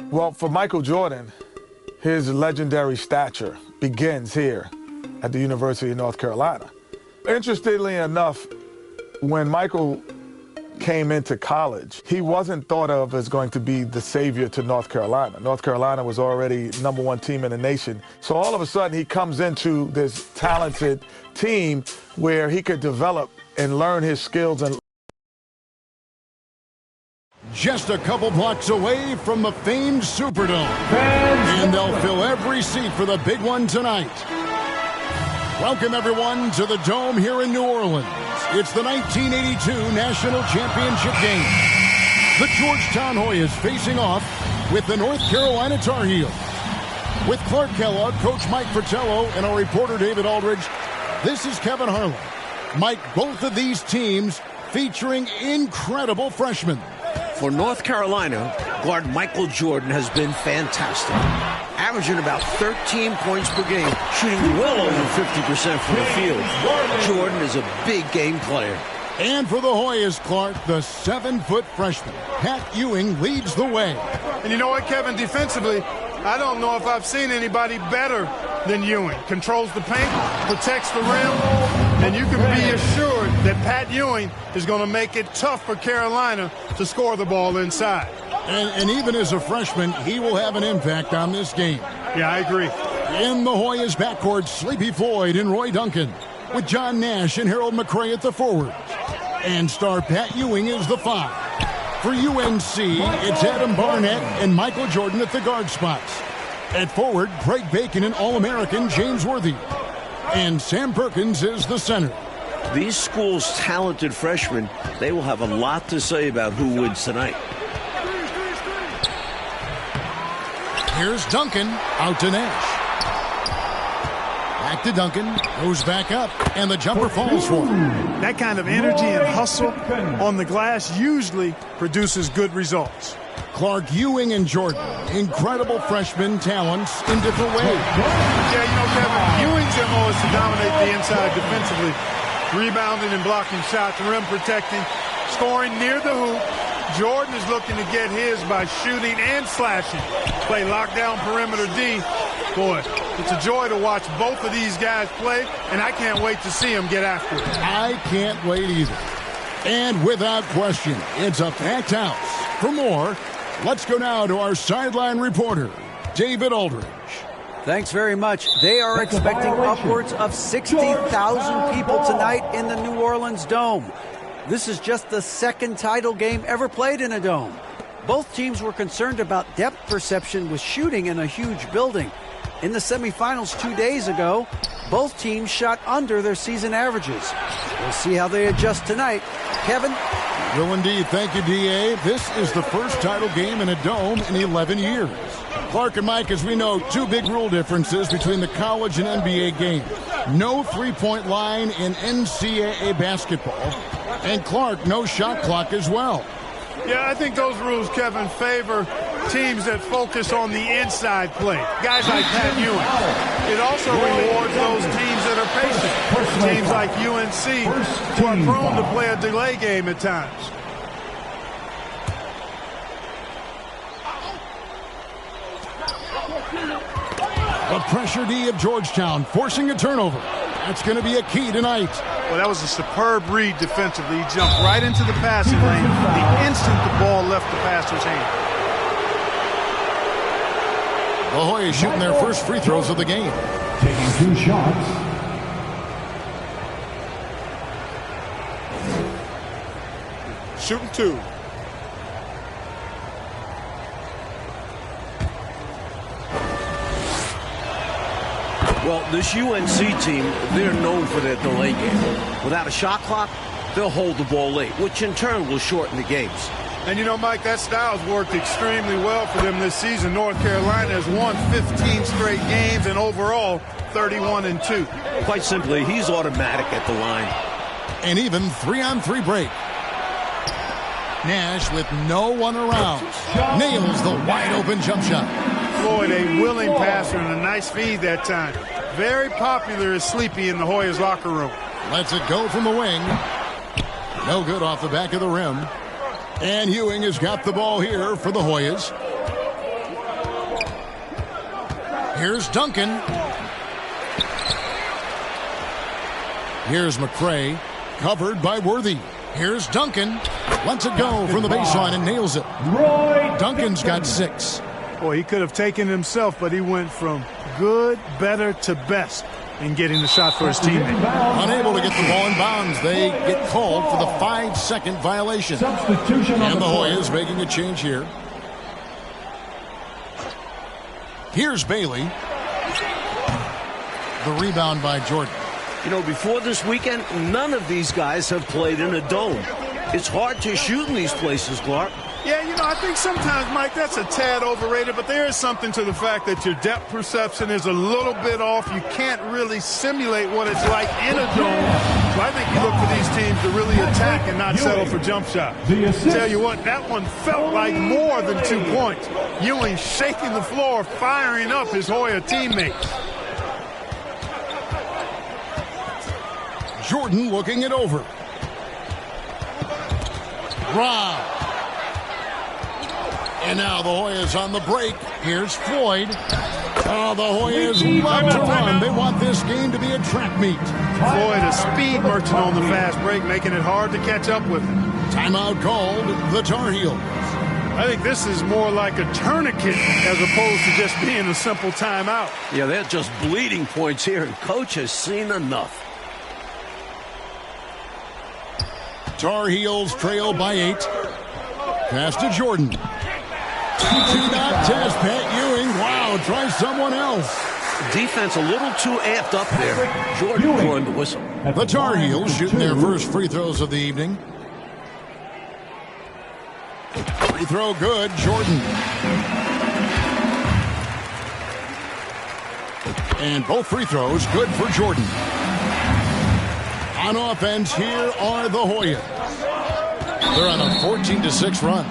Well, for Michael Jordan, his legendary stature begins here at the University of North Carolina. Interestingly enough, when Michael came into college, he wasn't thought of as going to be the savior to North Carolina. North Carolina was already #1 team in the nation. So all of a sudden he comes into this talented team where he could develop and learn his skills. And just a couple blocks away from the famed Superdome. And they'll fill every seat for the big one tonight. Welcome, everyone, to the Dome here in New Orleans. It's the 1982 National Championship game. The Georgetown Hoyas facing off with the North Carolina Tar Heels. With Clark Kellogg, Coach Mike Fratello, and our reporter David Aldridge, this is Kevin Harlan. Mike, both of these teams featuring incredible freshmen. For North Carolina, guard Michael Jordan has been fantastic, averaging about 13 points per game, shooting well over 50% from the field. Jordan is a big game player. And for the Hoyas, Clark, the 7-foot freshman, Pat Ewing, leads the way. And you know what, Kevin, defensively, I don't know if I've seen anybody better than Ewing. Controls the paint, protects the rim, and you can be assured that Pat Ewing is going to make it tough for Carolina to score the ball inside. And even as a freshman, he will have an impact on this game. Yeah, I agree. In the Hoyas backcourt, Sleepy Floyd and Roy Duncan, with John Nash and Harold McRae at the forwards. And star Pat Ewing is the 5. For UNC, it's Adam Barnett and Michael Jordan at the guard spots. At forward, Craig Bacon and All-American James Worthy. And Sam Perkins is the center. These schools' talented freshmen, they will have a lot to say about who wins tonight. Here's Duncan, out to Nash. Back to Duncan, goes back up, and the jumper falls for him. That kind of energy and hustle on the glass usually produces good results. Clark, Ewing, and Jordan, incredible freshman talents in different ways. Yeah, you know, Kevin, Ewing's MO is to dominate the inside defensively, rebounding and blocking shots, rim protecting, scoring near the hoop. Jordan is looking to get his by shooting and slashing. Play lockdown perimeter D. Boy, it's a joy to watch both of these guys play, and I can't wait to see them get after it. I can't wait either. And without question, it's a packed house. For more, let's go now to our sideline reporter, David Aldridge. Thanks very much. They are expecting upwards of 60,000 people tonight in the New Orleans Dome. This is just the second title game ever played in a dome. Both teams were concerned about depth perception with shooting in a huge building. In the semifinals 2 days ago, both teams shot under their season averages. We'll see how they adjust tonight. Kevin? Will indeed. Thank you, D.A. This is the first title game in a dome in 11 years. Clark and Mike, as we know, two big rule differences between the college and NBA game. No three-point line in NCAA basketball. And Clark, no shot clock as well. Yeah, I think those rules, Kevin, favor teams that focus on the inside play. Guys like Pat Ewing. It also rewards those teams that are patient. Teams like UNC who are prone to play a delay game at times. The pressure D of Georgetown forcing a turnover. That's going to be a key tonight. Well, that was a superb read defensively. He jumped right into the passing lane the instant the ball left the passer's hand. The Hoyas shooting their first free throws of the game. Taking 2 shots. Shooting 2. Well, this UNC team, they're known for their delay game. Without a shot clock, they'll hold the ball late, which in turn will shorten the games. And you know, Mike, that style's worked extremely well for them this season. North Carolina has won 15 straight games and overall 31-2. Quite simply, he's automatic at the line. And even 3-on-3 break. Nash with no one around. Nails the wide open jump shot. Floyd, a willing passer and a nice feed that time. Very popular as Sleepy in the Hoyas locker room. Lets it go from the wing. No good off the back of the rim. And Ewing has got the ball here for the Hoyas. Here's Duncan. Here's McCray, covered by Worthy. Here's Duncan. Lets it go from the baseline and nails it. Duncan's got 6. Boy, he could have taken it himself, but he went from good, better to best in getting the shot for his teammate. Unable to get the ball in bounds. They get called for the 5-second violation. Substitution And the Hoyas making a change here. Here's Bailey. The rebound by Jordan. You know, before this weekend, none of these guys have played in a dome. It's hard to shoot in these places, Clark. Yeah, you know, I think sometimes, Mike, that's a tad overrated, but there is something to the fact that your depth perception is a little bit off. You can't really simulate what it's like in a dome. So I think you look for these teams to really attack and not settle for jump shots. Tell you what, that one felt like more than 2 points. Ewing shaking the floor, firing up his Hoya teammates. Jordan looking it over. Rob. And now the Hoyas on the break. Here's Floyd. Oh, the Hoyas love to run. They want this game to be a track meet. Floyd, a speed merchant on the fast break, making it hard to catch up with him. Timeout called the Tar Heels. I think this is more like a tourniquet as opposed to just being a simple timeout. Yeah, they're just bleeding points here, and Coach has seen enough. Tar Heels trail by 8. Pass to Jordan. Do not test Pat Ewing. Wow, try someone else. Defense a little too amped up there. Jordan blowing the whistle. The Tar Heels shooting their first free throws of the evening. Free throw good, Jordan. And both free throws good for Jordan. On offense, here are the Hoyas. They're on a 14-6 run.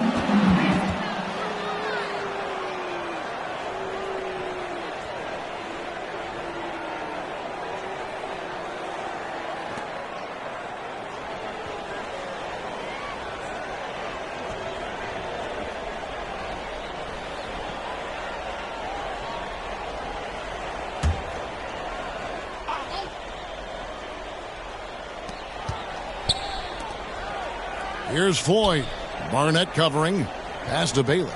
Here's Floyd. Barnett covering. Pass to Bailey.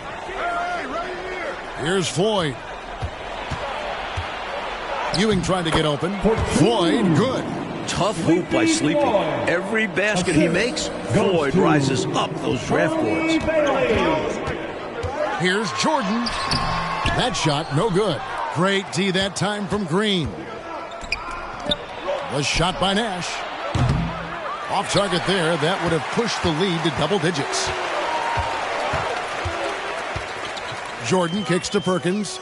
Here's Floyd. Ewing trying to get open. Floyd, good. Tough hoop by Sleepy. Every basket he makes, Floyd rises up those draft boards. Here's Jordan. That shot, no good. Great D that time from Green. Was shot by Nash. Off target there. That would have pushed the lead to double digits. Jordan kicks to Perkins.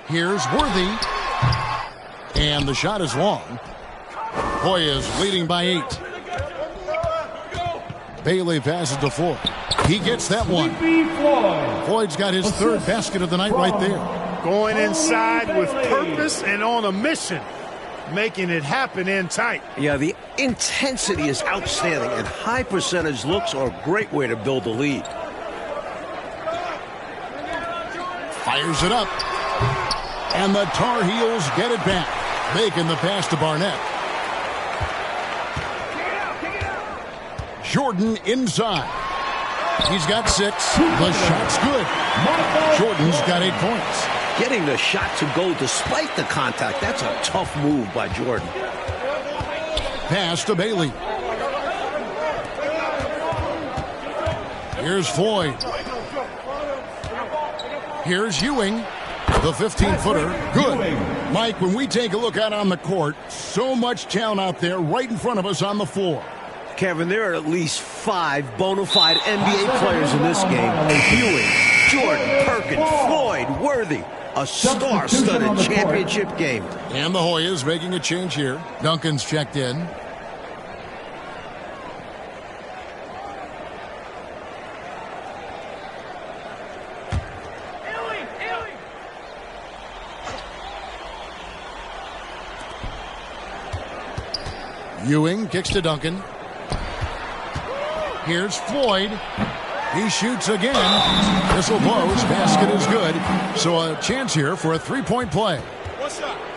Here's Worthy. And the shot is long. Hoyas leading by 8. Bailey passes to Floyd. He gets that one. Floyd's got his third basket of the night right there. Going inside with purpose and on a mission. Making it happen in tight. Yeah, the intensity is outstanding, and high percentage looks are a great way to build a lead. Fires it up. And the Tar Heels get it back. Making the pass to Barnett. Jordan inside. He's got 6. The shot's good. Jordan's got 8 points. Getting the shot to go despite the contact, that's a tough move by Jordan. Pass to Bailey. Here's Floyd. Here's Ewing. The 15-footer. Good. Mike, when we take a look out on the court, so much talent out there right in front of us on the floor. Kevin, there are at least 5 bona fide NBA players in this game. Ewing, Jordan, Perkins, Floyd, Worthy. A star-studded championship game. And the Hoyas making a change here. Duncan's checked in. Ewing kicks to Duncan. Here's Floyd. He shoots again. Whistle blows. Basket is good. So a chance here for a three-point play.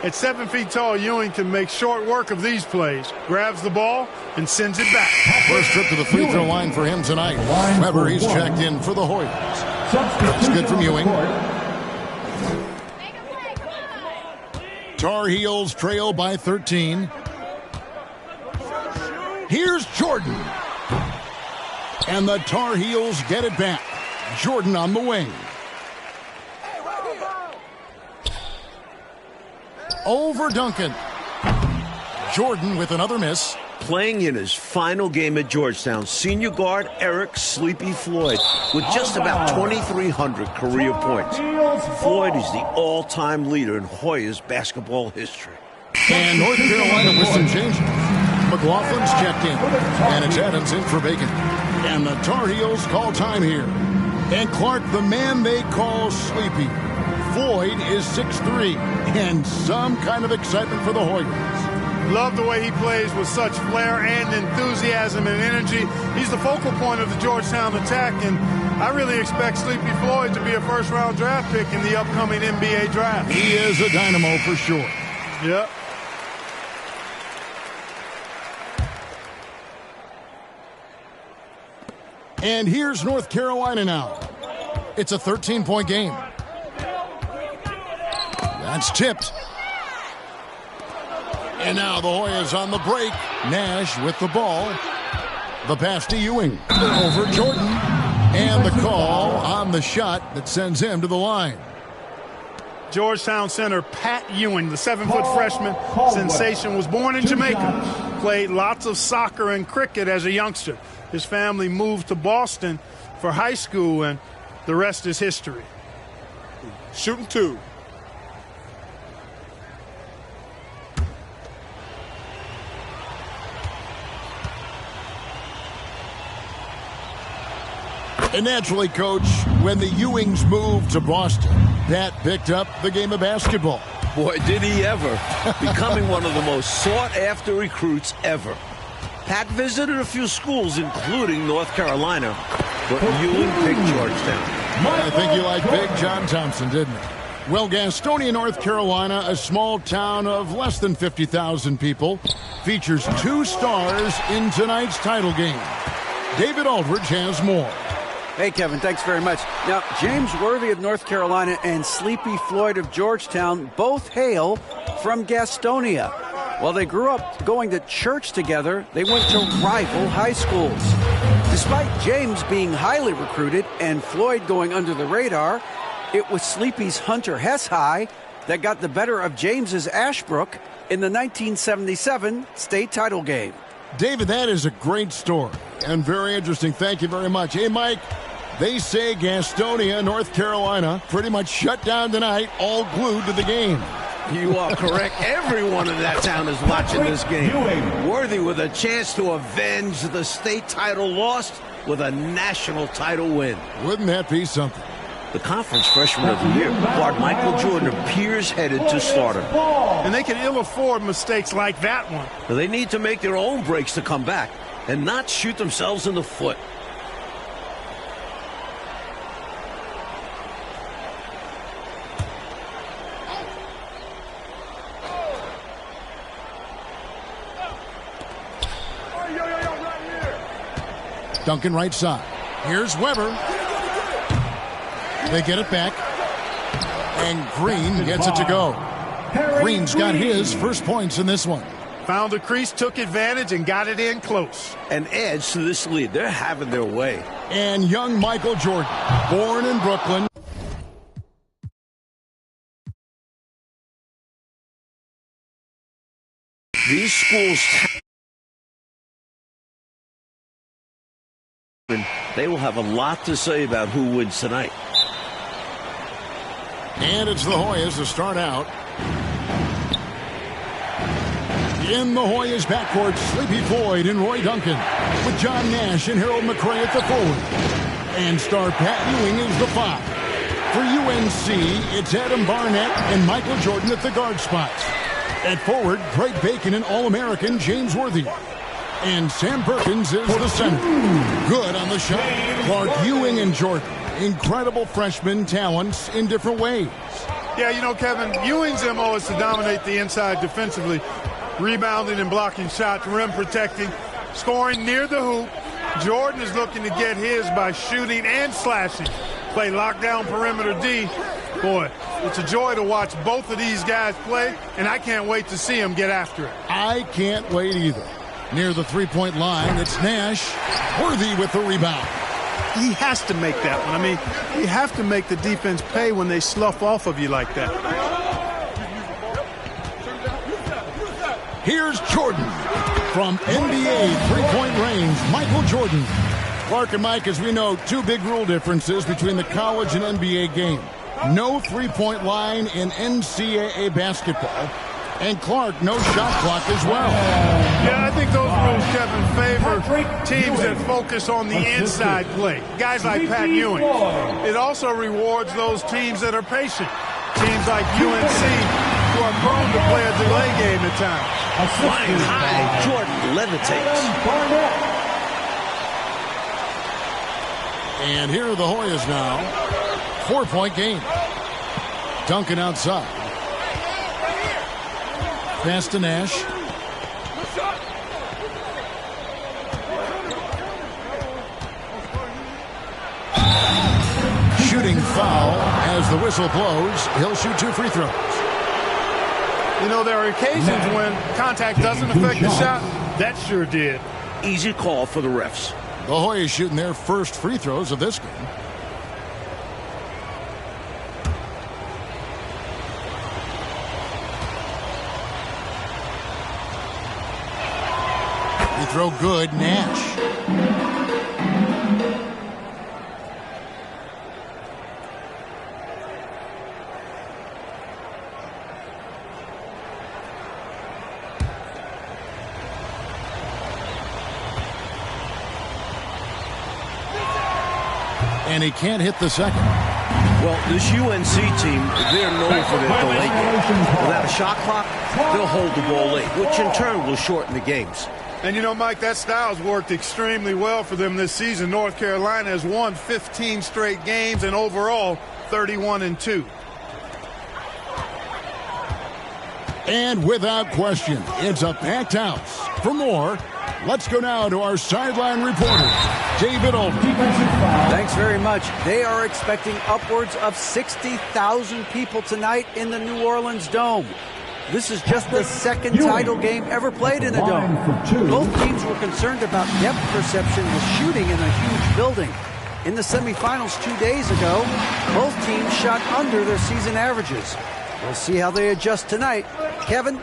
At 7 feet tall, Ewing can make short work of these plays. Grabs the ball and sends it back. First trip to the free throw line for him tonight. Weber, he's checked in for the Hoyas. That's good from Ewing. Tar Heels trail by 13. Here's Jordan. And the Tar Heels get it back. Jordan on the wing. Over Duncan. Jordan with another miss. Playing in his final game at Georgetown, senior guard Eric "Sleepy" Floyd with just about 2,300 career points. Floyd is the all-time leader in Hoyas basketball history. And North Carolina with some changes. McLaughlin's checked in. And it's Adams in for Bacon. And the Tar Heels call time here. And Clark, the man they call Sleepy. Floyd is 6'3", and some kind of excitement for the Hoyas. Love the way he plays with such flair and enthusiasm and energy. He's the focal point of the Georgetown attack, and I really expect Sleepy Floyd to be a first-round draft pick in the upcoming NBA draft. He is a dynamo for sure. Yep. And here's North Carolina now. It's a 13-point game. That's tipped. And now the Hoyas on the break. Nash with the ball. The pass to Ewing. Over Jordan. And the call on the shot that sends him to the line. Georgetown center Pat Ewing, the 7-foot freshman sensation, was born in Jamaica. Played lots of soccer and cricket as a youngster. His family moved to Boston for high school, and the rest is history. Shooting two. And naturally, Coach, when the Ewings moved to Boston, Pat picked up the game of basketball. Boy, did he ever. Becoming one of the most sought-after recruits ever. Pat visited a few schools, including North Carolina, but Ewing picked Georgetown. I think you liked Big John Thompson, didn't you? Well, Gastonia, North Carolina, a small town of less than 50,000 people, features 2 stars in tonight's title game. David Aldridge has more. Hey, Kevin, thanks very much. Now, James Worthy of North Carolina and Sleepy Floyd of Georgetown both hail from Gastonia. While they grew up going to church together, they went to rival high schools. Despite James being highly recruited and Floyd going under the radar, it was Sleepy's Hunter Hess High that got the better of James's Ashbrook in the 1977 state title game. David, that is a great story and very interesting. Thank you very much. Hey, Mike, they say Gastonia, North Carolina, pretty much shut down tonight, all glued to the game. You are correct. Everyone in that town is watching this game. Worthy with a chance to avenge the state title lost with a national title win. Wouldn't that be something? The conference freshman of the year, guard Michael Jordan, appears headed to stardom. And they can ill afford mistakes like that one. But they need to make their own breaks to come back and not shoot themselves in the foot. Duncan right side. Here's Weber. They get it back. And Green gets it to go. Green's got his first points in this one. Found the crease, took advantage, and got it in close. And adds to this lead. They're having their way. And young Michael Jordan, born in Brooklyn. These schools, they will have a lot to say about who wins tonight. And it's the Hoyas to start out. In the Hoyas backcourt, Sleepy Floyd and Roy Duncan, with John Nash and Harold McRae at the forward. And star Pat Ewing is the 5. For UNC, it's Adam Barnett and Michael Jordan at the guard spots. At forward, Craig Bacon and All-American James Worthy. And Sam Perkins is the center. Good on the shot. Clark, Ewing, and Jordan. Incredible freshman talents in different ways. Yeah, you know, Kevin, Ewing's MO is to dominate the inside defensively, rebounding and blocking shots, rim protecting, scoring near the hoop. Jordan is looking to get his by shooting and slashing. Play lockdown perimeter D. Boy, it's a joy to watch both of these guys play, and I can't wait to see them get after it. I can't wait either. Near the three-point line, it's Nash. Worthy with the rebound. He has to make that one. I mean, you have to make the defense pay when they slough off of you like that. Here's Jordan. From NBA three-point range, Michael Jordan. Clark and Mike, as we know, two big rule differences between the college and NBA game. No three-point line in NCAA basketball. And Clark, no shot clock as well. Yeah, I think those rules, Kevin, favor teams that focus on the inside play. Guys like Pat Ewing. It also rewards those teams that are patient. Teams like UNC, who are prone to play a delay game at times. Flying high, Jordan levitates. And here are the Hoyas now. 4-point game. Duncan outside. Pass to Nash. Shooting foul as the whistle blows. He'll shoot 2 free throws. You know, there are occasions when contact doesn't affect the shot. That sure did. Easy call for the refs. The Hoyas shooting their first free throws of this game. Throw good, Nash. And he can't hit the second. Well, this UNC team, they're known for their delay game. Without a shot clock, they'll hold the ball late, which in turn will shorten the games. And you know, Mike, that style's worked extremely well for them this season. North Carolina has won 15 straight games and overall 31-2. And without question, it's a packed house. For more, let's go now to our sideline reporter, David Olden. Thanks very much. They are expecting upwards of 60,000 people tonight in the New Orleans Dome. This is just the second title game ever played in a dome. Both teams were concerned about depth perception with shooting in a huge building. In the semifinals 2 days ago, both teams shot under their season averages. We'll see how they adjust tonight. Kevin?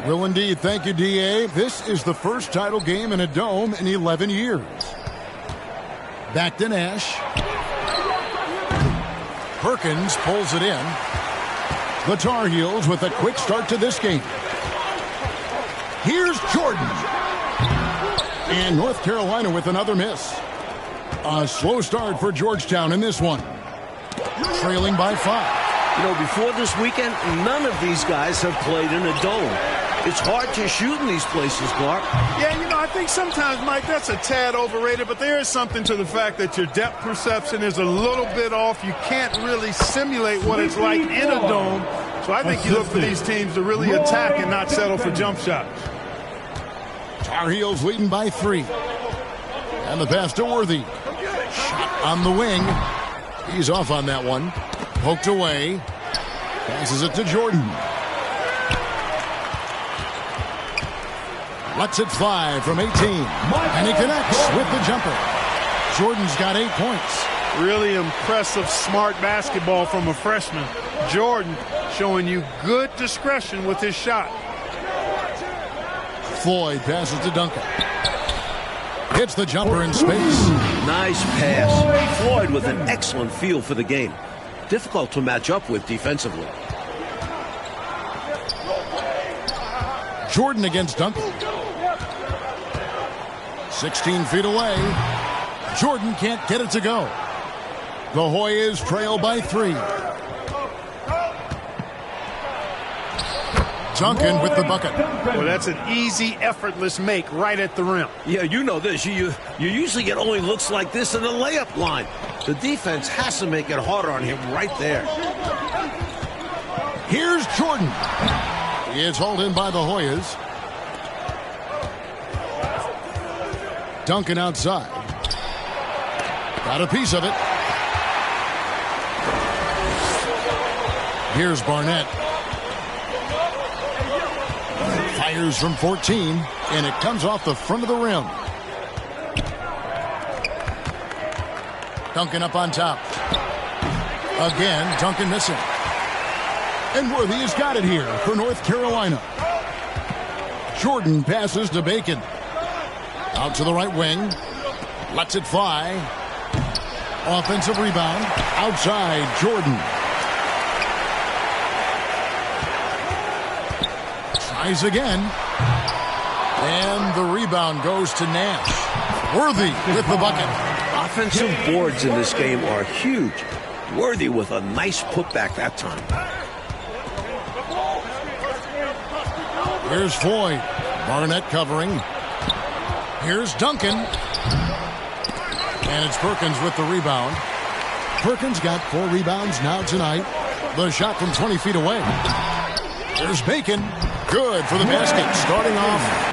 Will indeed. Thank you, D.A. This is the first title game in a dome in 11 years. Back to Nash. Perkins pulls it in. The Tar Heels with a quick start to this game. Here's Jordan. And North Carolina with another miss. A slow start for Georgetown in this one. Trailing by 5. You know, before this weekend, none of these guys have played in a dome. It's hard to shoot in these places, Clark. Yeah, you know, I think sometimes, Mike, that's a tad overrated, but there is something to the fact that your depth perception is a little bit off. You can't really simulate what it's like in a dome. So I think you look for these teams to really attack and not settle for jump shots. Tar Heels leading by 3. And the pass to Worthy. Shot on the wing. He's off on that one. Poked away. Passes it to Jordan. Lets it fly from 18. And he connects with the jumper. Jordan's got 8 points. Really impressive, smart basketball from a freshman. Jordan showing you good discretion with his shot. Floyd passes to Duncan. Hits the jumper in space. Nice pass. Floyd with an excellent feel for the game. Difficult to match up with defensively. Jordan against Duncan. 16 feet away. Jordan can't get it to go. The Hoyas trail by 3. Duncan with the bucket. Well, that's an easy, effortless make right at the rim. Yeah, you know this. You usually get only looks like this in the layup line. The defense has to make it harder on him right there. Here's Jordan. It's hauled in by the Hoyas. Duncan outside. Got a piece of it. Here's Barnett. Fires from 14, and it comes off the front of the rim. Duncan up on top. Again, Duncan missing. And Worthy has got it here for North Carolina. Jordan passes to Bacon. Out to the right wing. Lets it fly. Offensive rebound. Outside, Jordan. Tries again. And the rebound goes to Nash. Worthy with the bucket. Offensive boards in this game are huge. Worthy with a nice putback that time. Here's Floyd. Barnett covering. Here's Duncan. And it's Perkins with the rebound. Perkins got 4 rebounds now tonight. The shot from 20 feet away. There's Bacon. Good for the basket. Starting off